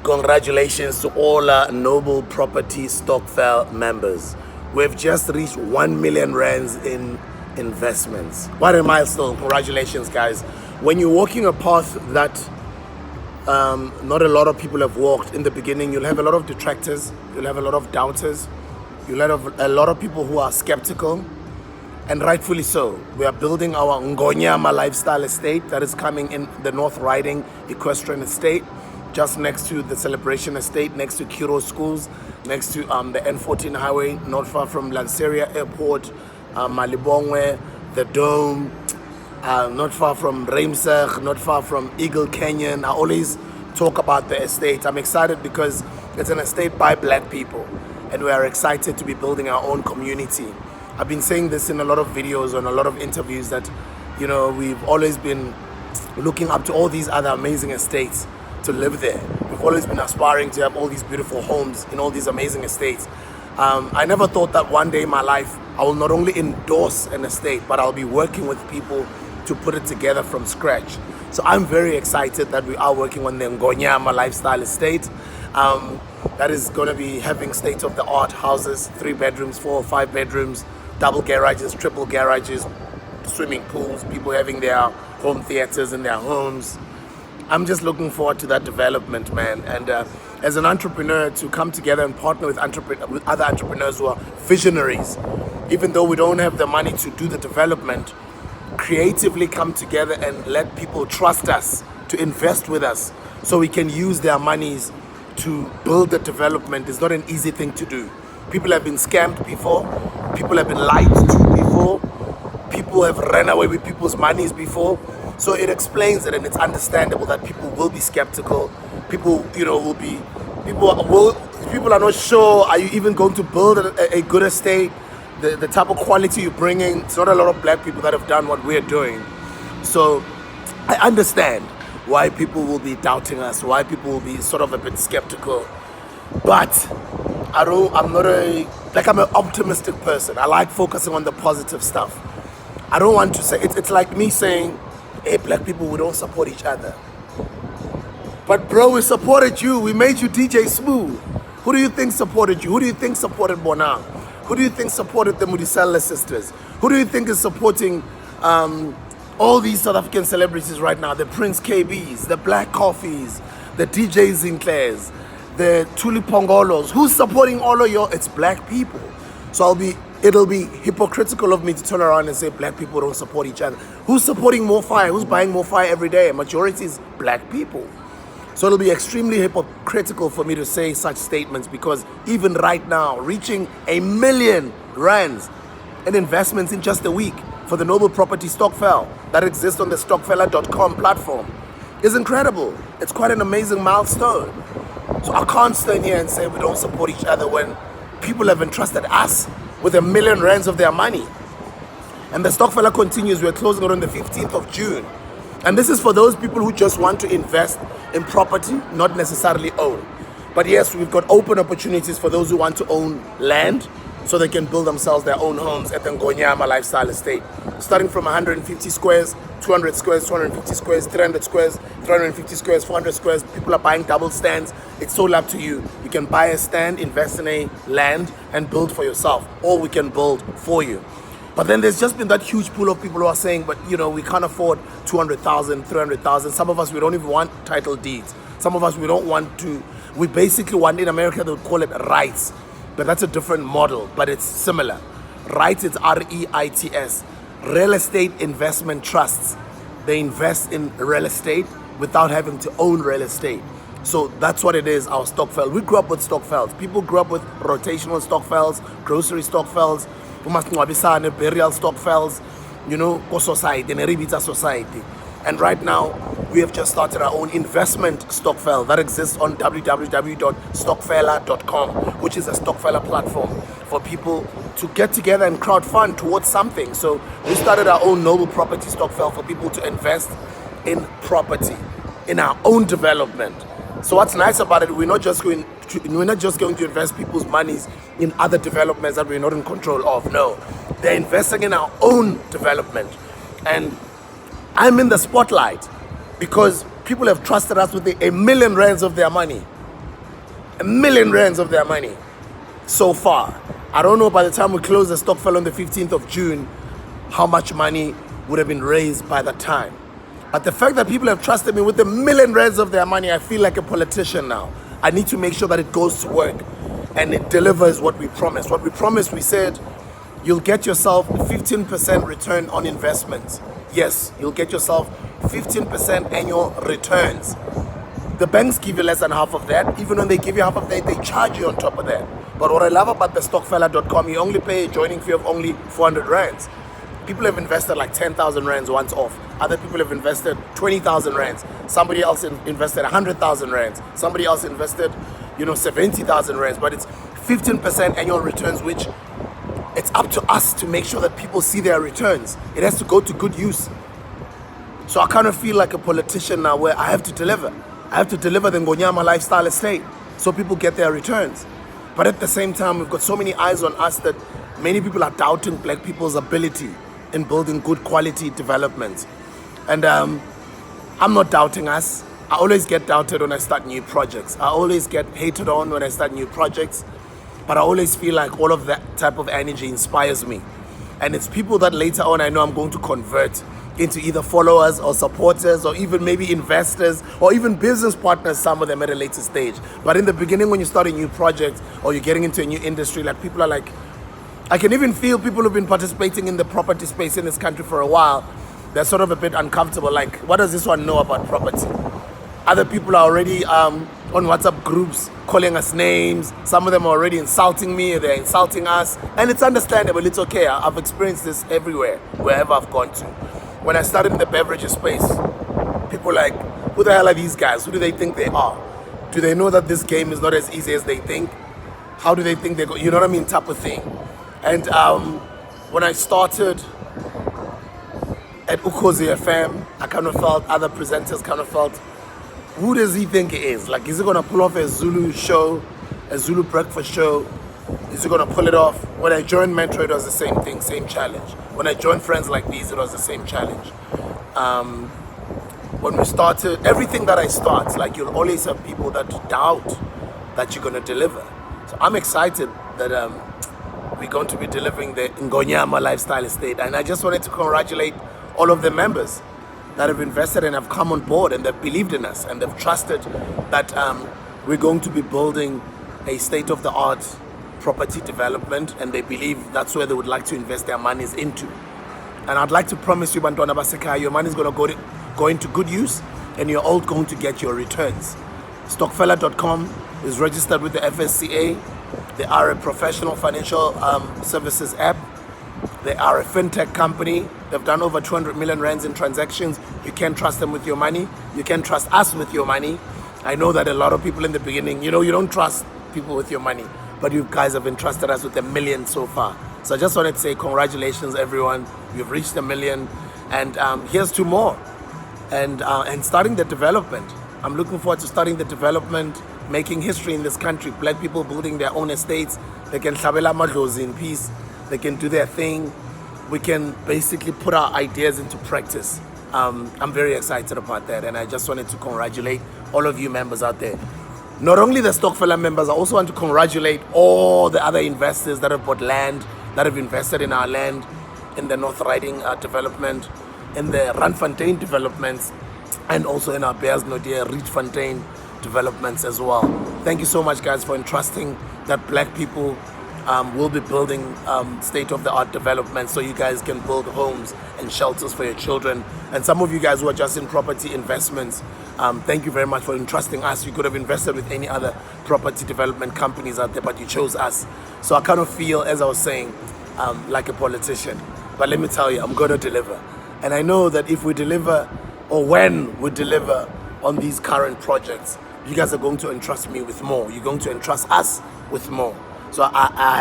Congratulations to all Noble Property Stokvel members. We've just reached 1 million rands in investments. What a milestone. Congratulations, guys. When you're walking a path that not a lot of people have walked in the beginning, you'll have a lot of detractors, you'll have a lot of doubters, you'll have a lot of people who are skeptical, and rightfully so. We are building our NGONYAMA lifestyle estate that is coming in the NORTHRIDING equestrian estate, just next to the Celebration Estate, next to Kiro Schools, next to the N14 highway, not far from Lanseria Airport, Malibongwe, the Dome, not far from Reimsig, not far from Eagle Canyon. I always talk about the estate. I'm excited because it's an estate by black people, and we are excited to be building our own community. I've been saying this in a lot of videos and a lot of interviews that, you know, we've always been looking up to all these other amazing estates to live there. We've always been aspiring to have all these beautiful homes in all these amazing estates. I never thought that one day in my life I will not only endorse an estate, but I'll be working with people to put it together from scratch. So I'm very excited that we are working on the NGONYAMA lifestyle estate. That is going to be having state-of-the-art houses, 3 bedrooms, 4 or 5 bedrooms, double garages, triple garages, swimming pools, people having their home theaters in their homes. I'm just looking forward to that development, man. And as an entrepreneur, to come together and partner with other entrepreneurs who are visionaries, even though we don't have the money to do the development, creatively come together and let people trust us to invest with us so we can use their monies to build the development is not an easy thing to do. People have been scammed before, people have been lied to before, people have ran away with people's monies before. So it explains it, and it's understandable that people will be skeptical. People, you know, people are not sure, are you even going to build a good estate? The type of quality you're bringing, it's not a lot of black people that have done what we're doing. So I understand why people will be doubting us, why people will be sort of a bit skeptical. But I'm an optimistic person. I like focusing on the positive stuff. I don't want to say, it's like me saying, hey, black people, we don't support each other. But bro, we supported you. We made you DJ Smooth. Who do you think supported you? Who do you think supported Bonang? Who do you think supported the Mudisela sisters? Who do you think is supporting all these South African celebrities right now? The Prince KBs, the Black Coffees, the DJ Zinclairs, the Tuli Pongolos. Who's supporting all of your? It's black people. So it'll be hypocritical of me to turn around and say black people don't support each other. Who's supporting more fire? Who's buying more fire every day? Majority is black people. So it'll be extremely hypocritical for me to say such statements, because even right now, reaching 1 million rands in investments in just a week for the Noble Property Stokvel that exists on the StokFella.com platform is incredible. It's quite an amazing milestone. So I can't stand here and say we don't support each other when people have entrusted us with 1 million rands of their money. And the StokFella continues. We're closing it on the 15th of June. And this is for those people who just want to invest in property, not necessarily own. But yes, we've got open opportunities for those who want to own land so they can build themselves their own homes at the NGONYAMA lifestyle estate. Starting from 150 squares, 200 squares, 250 squares, 300 squares, 350 squares, 400 squares. People are buying double stands. It's all up to you. You can buy a stand, invest in a land, and build for yourself, or we can build for you. But then there's just been that huge pool of people who are saying, but you know, we can't afford 200,000, 300,000. Some of us, we don't even want title deeds. Some of us, we don't want to, we basically want, in America, they would call it rights. But that's a different model, but it's similar. Rights, it's REITs. Real estate investment trusts. They invest in real estate without having to own real estate. So that's what it is, our Stokvel. We grew up with Stokvels. People grew up with rotational Stokvels, grocery Stokvels, burial Stokvels, you know, society, and society. And right now, we have just started our own investment Stokvel that exists on www.StokFella.com, which is a StokFella platform for people to get together and crowdfund towards something. So we started our own Noble Property Stokvel for people to invest in property, in our own development. So what's nice about it, we're not just going to invest people's monies in other developments that we're not in control of. No, they're investing in our own development. And I'm in the spotlight because people have trusted us with 1 million rands of their money. 1,000,000 rands of their money so far. I don't know by the time we close the StokFella on the 15th of June, how much money would have been raised by that time. But the fact that people have trusted me with 1,000,000 rands of their money, I feel like a politician now. I need to make sure that it goes to work and it delivers what we promised. What we promised, we said, you'll get yourself 15% return on investments. Yes, you'll get yourself 15% annual returns. The banks give you less than half of that. Even when they give you half of that, they charge you on top of that. But what I love about the StokFella.com, you only pay a joining fee of only 400 rands. People have invested like 10,000 rands once off. Other people have invested 20,000 rands. Somebody else invested 100,000 rands. Somebody else invested, 70,000 rands. But it's 15% annual returns, which it's up to us to make sure that people see their returns. It has to go to good use. So I kind of feel like a politician now where I have to deliver. I have to deliver the NGONYAMA lifestyle estate so people get their returns. But at the same time, we've got so many eyes on us that many people are doubting black people's ability in building good quality development. And I'm not doubting us. I always get doubted when I start new projects. I always get hated on when I start new projects. But I always feel like all of that type of energy inspires me. And it's people that later on I know I'm going to convert into either followers or supporters or even maybe investors or even business partners, some of them at a later stage. But in the beginning, when you start a new project or you're getting into a new industry, like people are like, I can even feel people who've been participating in the property space in this country for a while, they're sort of a bit uncomfortable. Like, what does this one know about property? Other people are already on WhatsApp groups calling us names. Some of them are already insulting me, they're insulting us. And it's understandable, it's okay. I've experienced this everywhere, wherever I've gone to. When I started in the beverages space, people were like, who the hell are these guys? Who do they think they are? Do they know that this game is not as easy as they think? How do they think they go? You know what I mean? Type of thing. And when I started at Ukhozi FM, I kind of felt, other presenters kind of felt, who does he think he is? Like, is he gonna pull off a Zulu show, a Zulu breakfast show? Is he gonna pull it off? When I joined Metro, it was the same thing, same challenge. When I joined Friends Like These, it was the same challenge. When we started, everything that I start, like, you'll always have people that doubt that you're gonna deliver. So I'm excited that we're going to be delivering the NGONYAMA lifestyle estate. And I just wanted to congratulate all of the members that have invested and have come on board and they've believed in us and they've trusted that we're going to be building a state-of-the-art property development, and they believe that's where they would like to invest their monies into. And I'd like to promise you, Bantwana Baseka, your money is going to go into good use and you're all going to get your returns. StokFella.com is registered with the FSCA. They are a professional financial services app. They are a fintech company. They've done over 200 million rands in transactions. You can trust them with your money. You can trust us with your money. I know that a lot of people in the beginning, you don't trust people with your money, but you guys have entrusted us with 1 million so far. So I just wanted to say congratulations, everyone. You've reached 1 million, and here's 2 more. And starting the development. I'm looking forward to starting the development, making history in this country. Black people building their own estates. They can hlabela madlozi in peace. They can do their thing. We can basically put our ideas into practice. I'm very excited about that, and I just wanted to congratulate all of you members out there. Not only the StokFella members, I also want to congratulate all the other investors that have bought land, that have invested in our land, in the NORTHRIDING development, in the Randfontein developments, and also in our Bearsnodie, Rietfontein developments as well. Thank you so much, guys, for entrusting that black people will be building state-of-the-art development so you guys can build homes and shelters for your children. And some of you guys who are just in property investments, thank you very much for entrusting us. You could have invested with any other property development companies out there, but you chose us. So I kind of feel, as I was saying, like a politician. But let me tell you, I'm going to deliver. And I know that if we deliver, or when we deliver on these current projects, you guys are going to entrust me with more. You're going to entrust us with more. So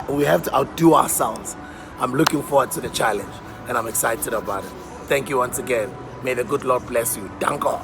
we have to outdo ourselves. I'm looking forward to the challenge and I'm excited about it. Thank you once again. May the good Lord bless you. Danko.